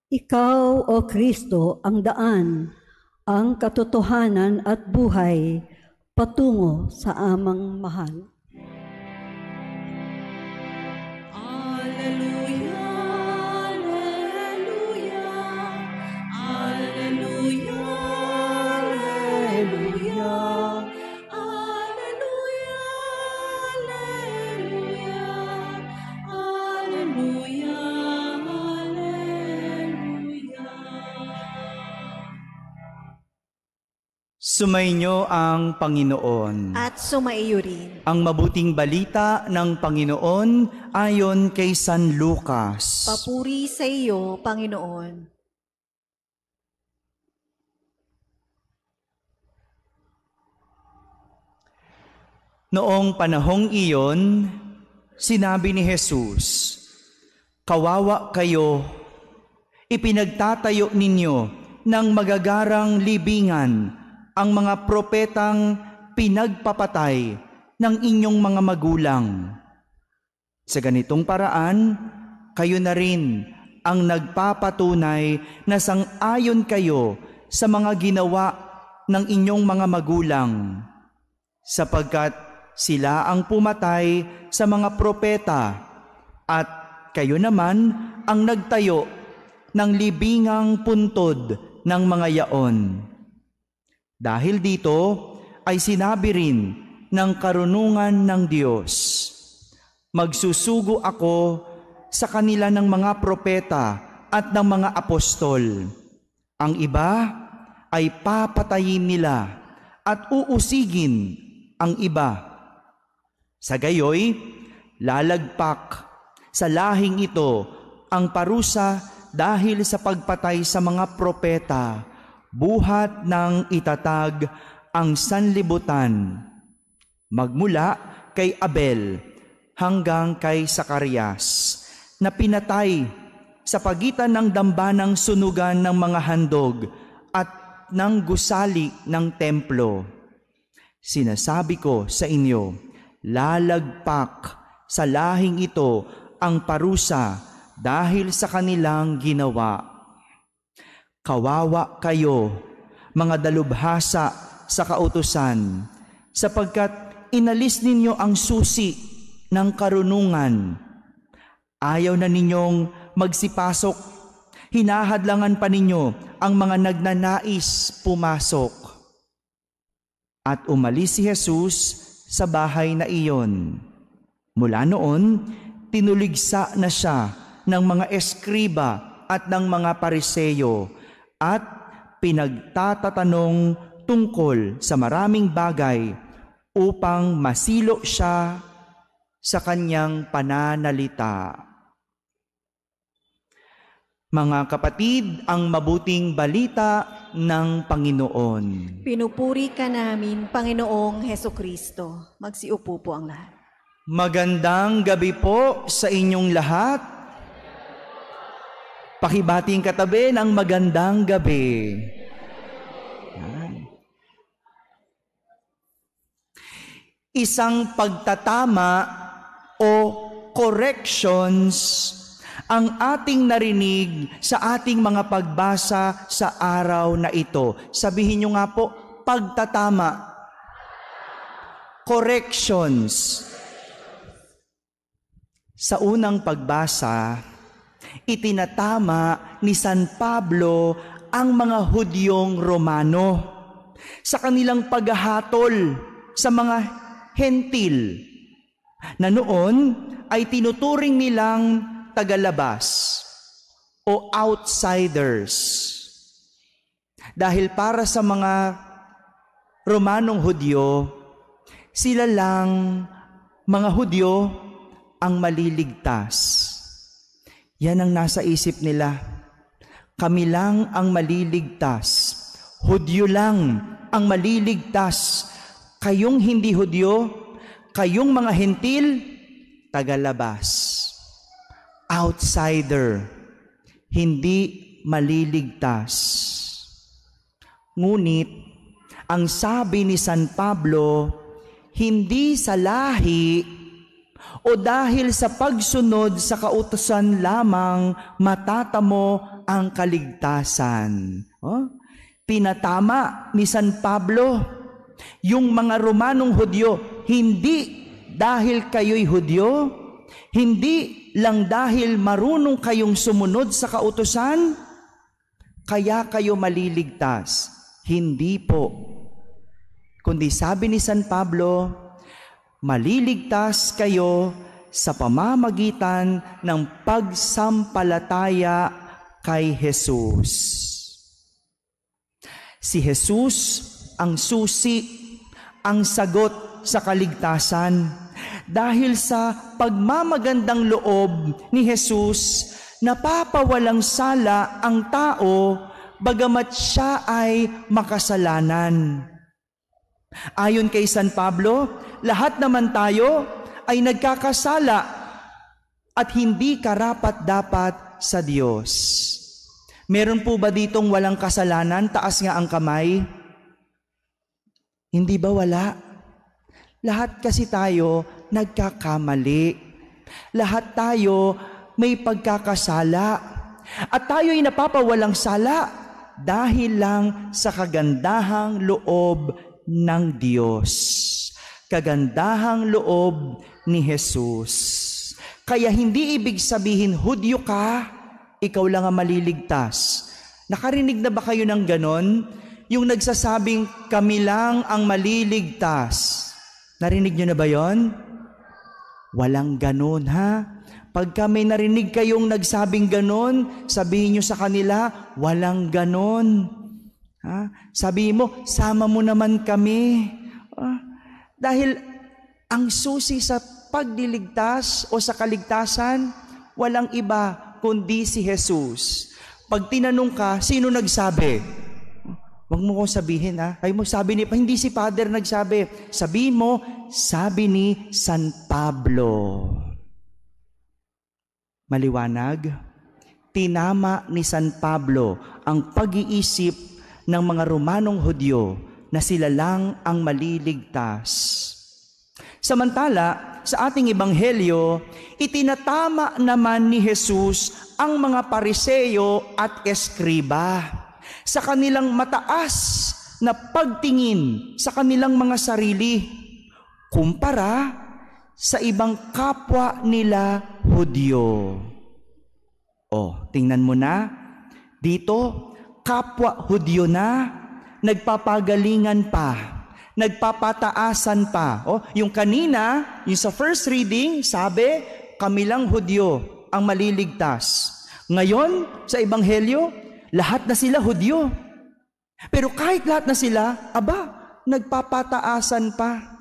Ikaw, O Kristo, ang daan, ang katotohanan at buhay patungo sa amang mahal. Sumainyo ang Panginoon. At sumaiyo rin. Ang mabuting balita ng Panginoon ayon kay San Lucas. Papuri sa iyo, Panginoon. Noong panahong iyon, sinabi ni Jesus, "Kawawa kayo, ipinagtatayo ninyo ng magagarang libingan ang mga propetang pinagpapatay ng inyong mga magulang. Sa ganitong paraan, kayo na rin ang nagpapatunay na sang-ayon kayo sa mga ginawa ng inyong mga magulang, sapagkat sila ang pumatay sa mga propeta at kayo naman ang nagtayo ng libingang puntod ng mga yaon. Dahil dito ay sinabi rin ng karunungan ng Diyos, magsusugo ako sa kanila ng mga propeta at ng mga apostol. Ang iba ay papatayin nila at uusigin ang iba. Sa gayoy, lalagpak sa lahing ito ang parusa dahil sa pagpatay sa mga propeta, buhat ng itatag ang sanlibutan, magmula kay Abel hanggang kay Zacarias, na pinatay sa pagitan ng dambanang sunugan ng mga handog at ng gusali ng templo. Sinasabi ko sa inyo, lalagpak sa lahing ito ang parusa dahil sa kanilang ginawa. Kawawa kayo, mga dalubhasa sa kautusan, sapagkat inalis ninyo ang susi ng karunungan. Ayaw na ninyong magsipasok, hinahadlangan pa ninyo ang mga nagnanais pumasok. At umalis si Jesus sa bahay na iyon. Mula noon, tinuligsa na siya ng mga eskriba at ng mga pariseyo at pinagtatatanong tungkol sa maraming bagay upang masilo siya sa kanyang pananalita. Mga kapatid, ang mabuting balita ng Panginoon. Pinupuri ka namin, Panginoong Hesukristo. Magsiupo po ang lahat. Magandang gabi po sa inyong lahat. Pakibating katabi ng magandang gabi. Isang pagtatama o corrections ang ating narinig sa ating mga pagbasa sa araw na ito. Sabihin nyo nga po, pagtatama. Corrections. Sa unang pagbasa, itinatama ni San Pablo ang mga Hudyong Romano sa kanilang paghahatol sa mga Hentil na noon ay tinuturing nilang tagalabas o outsiders. Dahil para sa mga Romanong Hudyo, sila lang mga Hudyo ang maliligtas. Yan ang nasa isip nila. Kami lang ang maliligtas. Hudyo lang ang maliligtas. Kayong hindi Hudyo, kayong mga Hentil, tagalabas. Outsider, hindi maliligtas. Ngunit, ang sabi ni San Pablo, hindi sa lahi o dahil sa pagsunod sa kautusan lamang matatamo ang kaligtasan. Tinatama ni San Pablo yung mga Romanong Hudyo, hindi dahil kayo'y Hudyo, hindi lang dahil marunong kayong sumunod sa kautusan, kaya kayo maliligtas. Hindi po. Kundi sabi ni San Pablo, maliligtas kayo sa pamamagitan ng pagsampalataya kay Jesus. Si Jesus ang susi, ang sagot sa kaligtasan. Dahil sa pagmamagandang loob ni Jesus, napapawalang sala ang tao bagamat siya ay makasalanan. Ayon kay San Pablo, lahat naman tayo ay nagkakasala at hindi karapat-dapat sa Diyos. Meron po ba ditong walang kasalanan? Taas nga ang kamay. Hindi ba wala? Lahat kasi tayo nagkakamali. Lahat tayo may pagkakasala. At tayo'y napapawalang sala dahil lang sa kagandahang loob ng Diyos. Kagandahang loob ni Jesus. Kaya hindi ibig sabihin, Hudyo ka, ikaw lang ang maliligtas. Nakarinig na ba kayo ng ganon? Yung nagsasabing, kami lang ang maliligtas. Narinig nyo na ba yon? Walang ganon, ha? Pagka may narinig kayong nagsabing ganon, sabihin nyo sa kanila, walang ganon. Ha? Sabihin mo, sama mo naman kami. Dahil ang susi sa pagliligtas o sa kaligtasan, walang iba kundi si Jesus. Pag tinanong ka, sino nagsabi? Huwag mo kong sabihin, ha? Ay mo sabi ni, hindi si Father nagsabi. Sabihin mo, sabi ni San Pablo. Maliwanag? Tinama ni San Pablo ang pag-iisip ng mga Romanong Hudyo na sila lang ang maliligtas. Samantala, sa ating ebanghelyo, itinatama naman ni Jesus ang mga Pariseo at Eskriba sa kanilang mataas na pagtingin sa kanilang mga sarili kumpara sa ibang kapwa nila Hudyo. Tingnan mo na, dito, kapwa Hudyo na, nagpapagalingan pa, nagpapataasan pa. Yung kanina, yung sa first reading, sabi, kami lang Hudyo ang maliligtas. Ngayon, sa ebanghelyo, lahat na sila Hudyo. Pero kahit lahat na sila, nagpapataasan pa.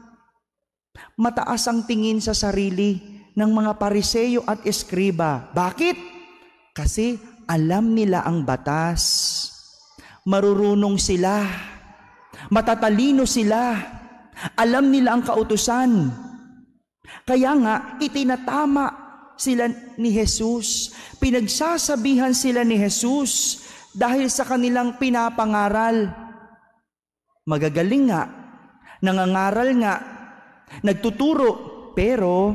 Mataas ang tingin sa sarili ng mga Pariseo at Eskriba. Bakit? Kasi alam nila ang batas. Marurunong sila. Matatalino sila. Alam nila ang kautusan. Kaya nga, itinatama sila ni Jesus. Pinagsasabihan sila ni Jesus dahil sa kanilang pinapangaral. Magagaling nga, nangangaral nga, nagtuturo, pero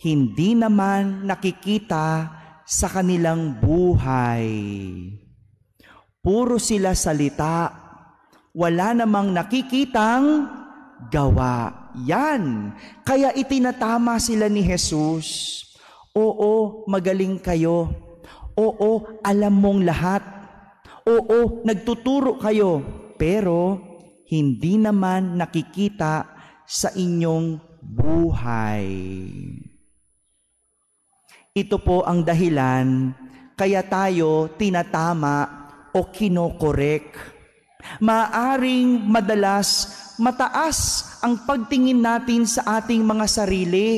hindi naman nakikita sa kanilang buhay. Puro sila salita, wala namang nakikitang gawa. Yan. Kaya itinatama sila ni Jesus. Oo, magaling kayo. Oo, alam mong lahat. Oo, nagtuturo kayo. Pero hindi naman nakikita sa inyong buhay. Ito po ang dahilan kaya tayo tinatama o kinokorek. Maaring madalas mataas ang pagtingin natin sa ating mga sarili.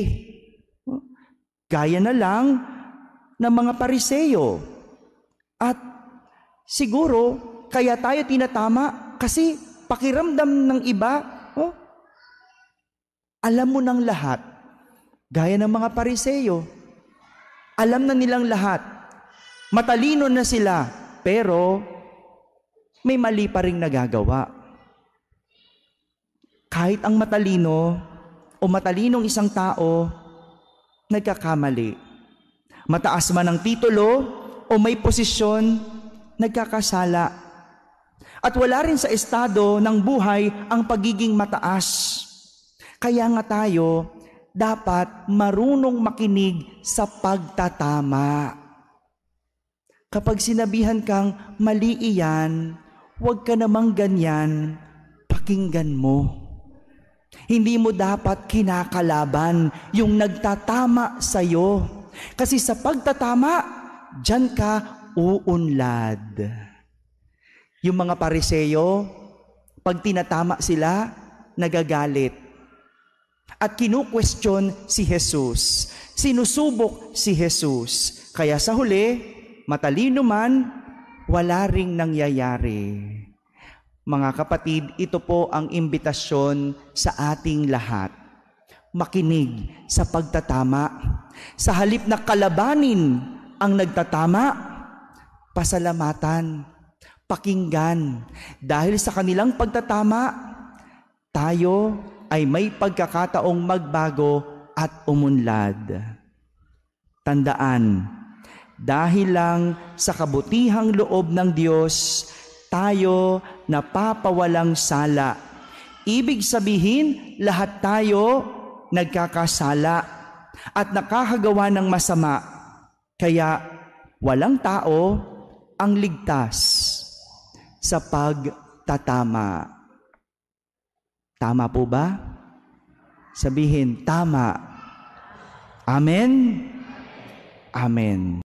Gaya na lang ng mga Pariseo. At siguro kaya tayo tinatama kasi pakiramdam ng iba, alam mo ng lahat. Gaya ng mga Pariseo. Alam na nilang lahat. Matalino na sila. Pero may mali pa rin nagagawa. Kahit ang matalino o matalinong isang tao, nagkakamali. Mataas man ang titulo o may posisyon, nagkakasala. At wala rin sa estado ng buhay ang pagiging mataas. Kaya nga tayo dapat marunong makinig sa pagtatama. Kapag sinabihan kang mali iyan, huwag ka namang ganyan, pakinggan mo. Hindi mo dapat kinakalaban yung nagtatama sa'yo. Kasi sa pagtatama, diyan ka uunlad. Yung mga Pariseo, pag tinatama sila, nagagalit. At kinu-question si Jesus. Sinusubok si Jesus. Kaya sa huli, matalino man, wala ring nangyayari. Mga kapatid, ito po ang imbitasyon sa ating lahat. Makinig sa pagtatama. Sa halip na kalabanin ang nagtatama, pasalamatan, pakinggan. Dahil sa kanilang pagtatama, tayo ay may pagkakataong magbago at umunlad. Tandaan, dahil lang sa kabutihang loob ng Diyos, tayo napapawalang sala. Ibig sabihin, lahat tayo nagkakasala at nakakagawa ng masama. Kaya walang tao ang ligtas sa pagtatama. Tama po ba? Sabihin, tama. Amen? Amen.